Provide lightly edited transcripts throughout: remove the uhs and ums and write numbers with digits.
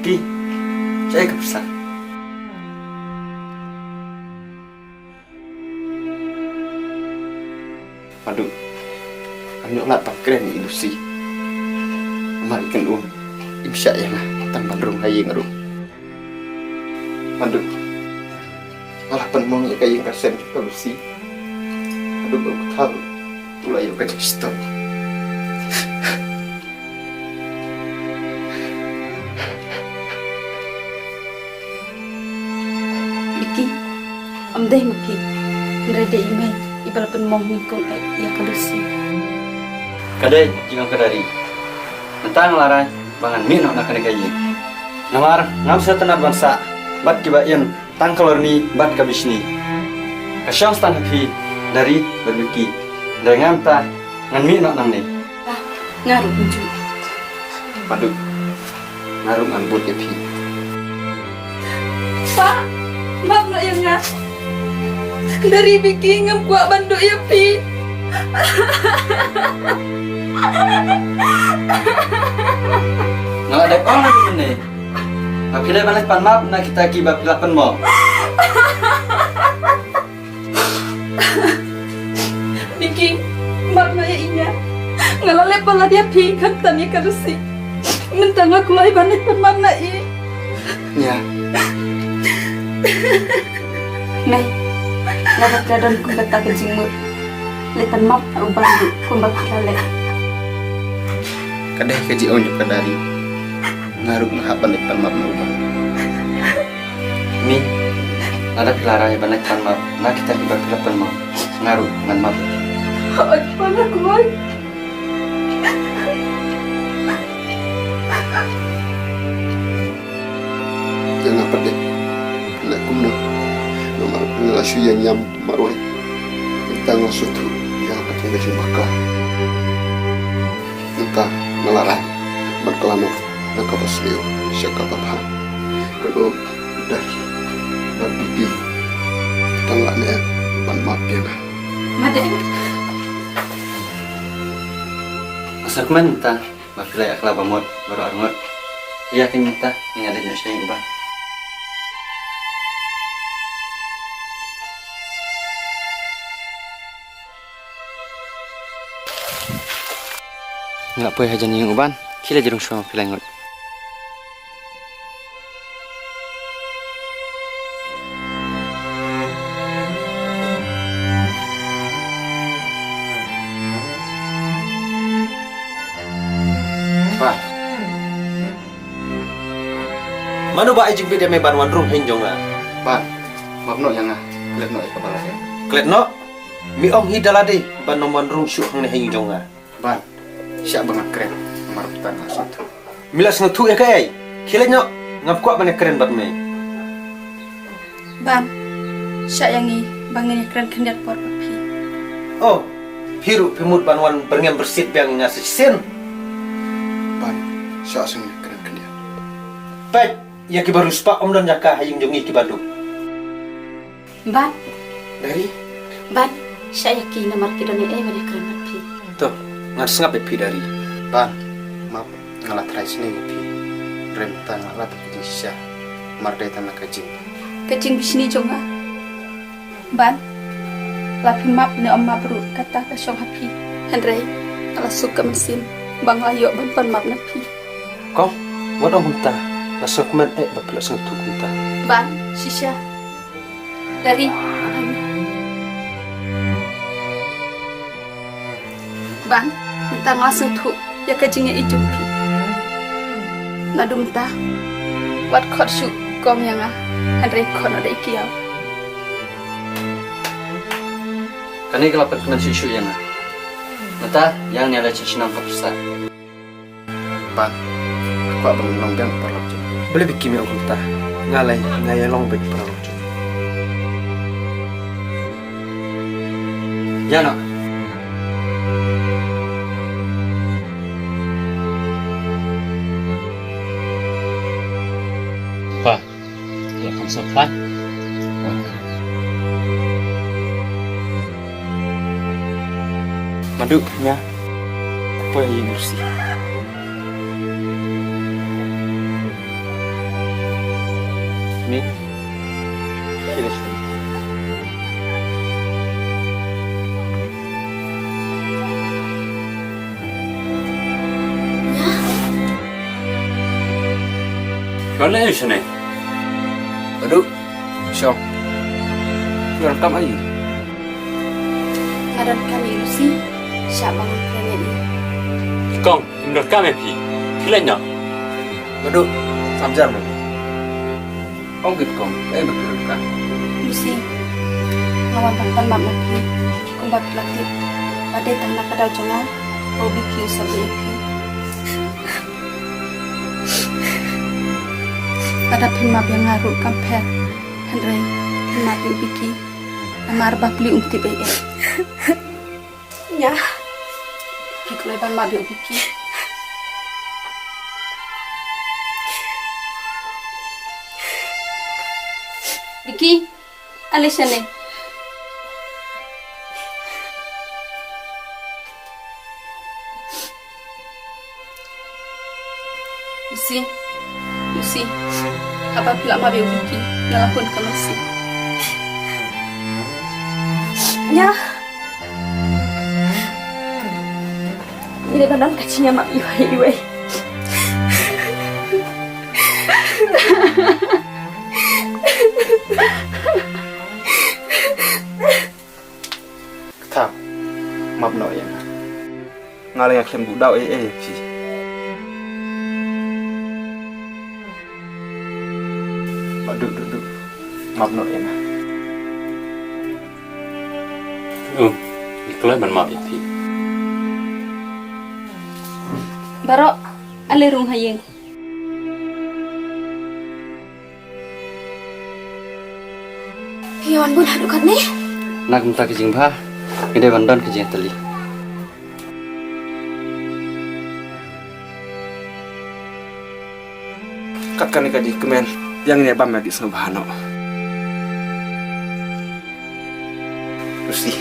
Vicky, saya kepesan. Aduh, anak latang keren ilusi. Marikan imsya ya lah, tanpa rung hayang rung. Aduh, malah penuh ya kayak kasihan juga ilusi. Aduh, baru tahu, mulai yuk kayak stop. Vicky, deh mapi, ngerede ime. Ibal penuh mingkong ya kalusi. Kadai jangan kadari. Tentang larai bangan minok nak kena kaji. Namar ngam sa tanah bangsa bat kibayan tang kalor ni bat kabisni. Kasyang stan happy dari berbiki. Dari ngam ta ngan minok nang ni. Ah, ngaruh kunju. Padu ngaruh ambut ya pi. Pak, maaf nak yang ngah. Dari Vicky ngam kuat banduk ya pi. Nggak ada orang lagi ni. Apilai balik pan map nak kita kibap lapan mo. Vicky, maaf nak ya inya. Ngalalai pala dia pi kan tanya kalusi. Mentang aku lai balik pan maaf nak i. Ya. Nay, ngadak dadon kumbata kejingmur. Lepan maaf aku bantu kumbak lalai. Kadai kaji onyo kadari. Ngaruh ngahapan lepan map merubah. Ni ada pilarai balik pan map. Nak kita kibap lapan mo. Ngaruh ngan map. Ay, pala ko ay. Yang apa deh? Nak kumno, nomor pengelasyu yang nyam marwai. Tentang suatu yang akan kita jumpa. Entah melarang, berkelana, nak apa seliu, siapa apa. Kalau dah berbibi, kita nggak lihat ban maafnya lah. Made. Asal keman ta mapilai akla bamot baru arngot. Iya kan ta yang ada nyusai ubah. Nggak boleh aja nih uban, kira jerung semua pilih ngot. Pak, mana ba ijing bida me banwan rum hinjong na? Pak, maaf no yang lihat no kepala saya. Klet no, mi ong hidalade ban nomon rum syuk hang ne hinjong na. Pak, siap banget keren, nomor petang satu. Milas ngetu ya kai, kile nyo ngap kuat bane keren bat me. Ban, siya yang i bangin yang keren kendat por papi. Oh, hiru pimut banwan berngem bersit yang ngasih sen. Ban, saya asing keren dia. Baik, ya ki baru spa om dan jaka haying jongi ki badu. Ban, Dari, ban, siya yakin na markidon ni bangin yang keren papi. tuh ngas ngap pi dari. Pak, maaf ngalat rai sini pi. Rentang ngalat di sya. Mardai tanah kajing. Kecing bisni jonga. Ban, lapi map ni om mabru kata ka syong hapi. Henry, ala suka mesin bang layo ban pan map napi. Kau, wat om hunta, nasok man ba plus ngetu hunta. Ban, sisya. Dari Ban, entah ngasih tu ya kajingnya ijumpi. Nadum ta, wat kot syuk kom yang Henry kon ada ikiau. Kani kelapan keman susu yang Nata yang ni ada cicinang kapsa. Pak, aku abang longgang perlu. Boleh bikin mi ong hunta, ngalai ngaya long bagi perang. Ya no. Pak, ya kan sopan. Madu, ya. Apa yang bersih? Ni. Kira sini. Kau nak macam ni? Aduh, Syong. Kau rekam air. Ngaran kami Lucy, siap bangun kerana ini. Kau menurut kami pi. Kilanya. Aduh, samjam ni. Kau gitu kau. Betul kan? Lucy, ngawan ban map nanti, kumbat pelatih. Pada tanah kadal jonga, Bobby Q sampai pi. Ada pimap yang ngaruh kamper, Henry, pimap yang biki, amar bapli umti baik. Ya, kita ban map yang biki. Biki, Alicia ni. Lucy, apa pula mabe Biki ngalakun ka masi. Ya. Ini bandang kacinya mak iwai. Thảo, mập nổi em. Ngài là khem bụng đau ê chị. Được, mập nổi em. Itulah ban map pi. Barok, ale rung hayeng. Hiyon bun hadukat ni. Nak minta kejing bah, ide bandan kejing tali. Katkan ka di kemen yang ni bam di sebahano. Lucy.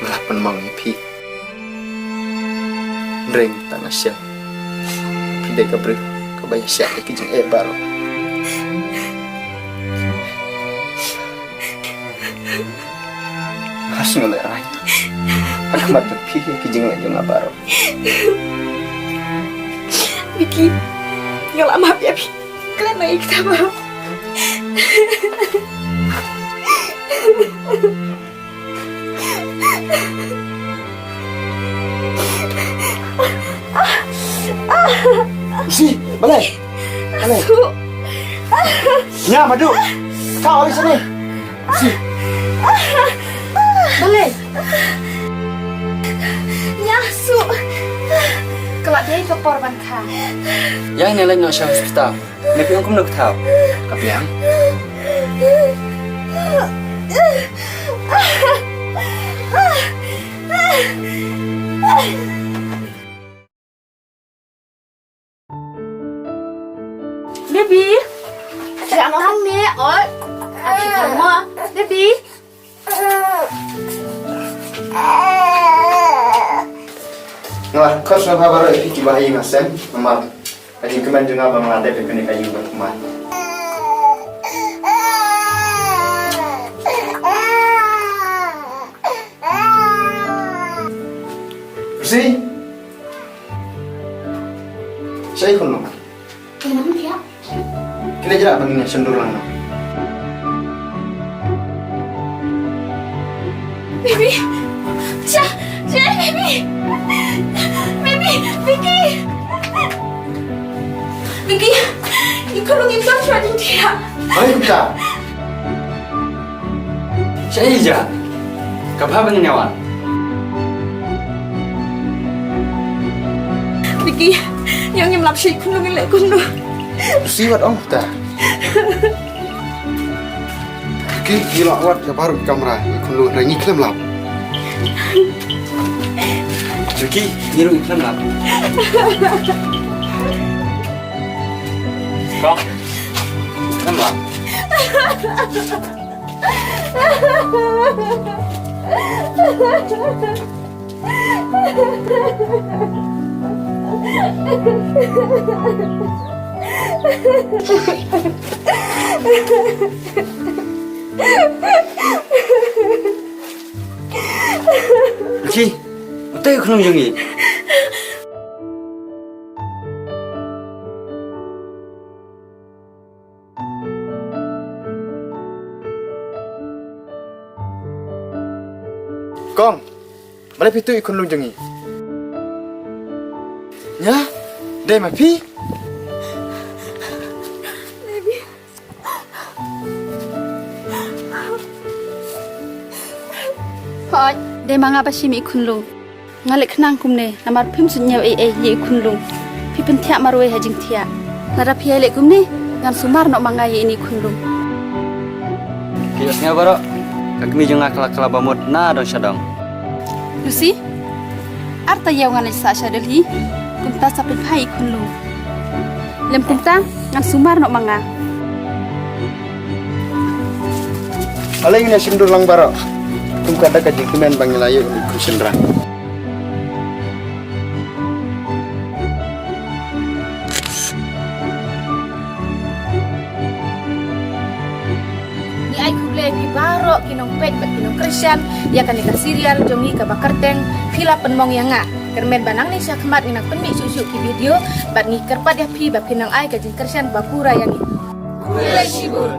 Ngelapan mang pi. Dreng tanah siang. Pide ka bre ka bayar siang ki jeng baro. Has ngoleh rai. Aku mat pi ki jeng la jeng baro. Biki, ngalak maaf ya Biki. Kalian lagi kita baru. Si, balai. Ya, madu. Kau di sini. Si. Boleh. Nyasu. Kelak dia ke korban kah? Yang ni lain nak syah hospital. Nepi aku nak tahu. Kapiang. Baby. Jangan ni, oi. Asyik mama. Baby. Ngah kau sudah baru ikut bahaya ngasem, memang. Aji kemen juga bang lantai pekene kayu berteman. Bersih. Saya kono. Kenapa dia? Kena jerak bangnya sendur lang. Baby. Baby. Baby, Vicky. Vicky, ikulungin ko siya din dia. Ay, kita. Saya ija. Kapha bang nyawan. Vicky, yang nyelap siya ikulungin lek kuno. Siwat om kita. Gila wat ya baru kamera. Kulo rangi klem lap. Vicky, niru iklan lah. Kau. Iklan lah. Chi, tay không dừng gì. Kong, balai pitu ikon lung jengi. Nya, dai ma pi. Hoi, dai manga basi mi kunlung. Ngalek nang kumne, namar pim sunyau ye kunlung. Pi pentia marwe hajing tia. Nara pi lek kumne, ngan sumar no manga ye ini kunlung. Kiosnya baro, kami jeung akala bamot na dong sadong. Lucy, arta yau ngan sa sadeli, kumta sapil pai kunlung. Lem kumta ngan sumar no manga. Alai ni sindur lang baro. Tum kada ka jingkimen bangilayo ni kusindra. Ni ai kuble pi baro kinong pet bat kinong Christian ya kan ka serial jongi ka bakarteng phila penmong yang nga kermen banang ni sia kemat ni nak penmi susu ki video bat ni kerpat ya pi bat kinang ai ka jing Christian bakura yang ni. Kulai sibur.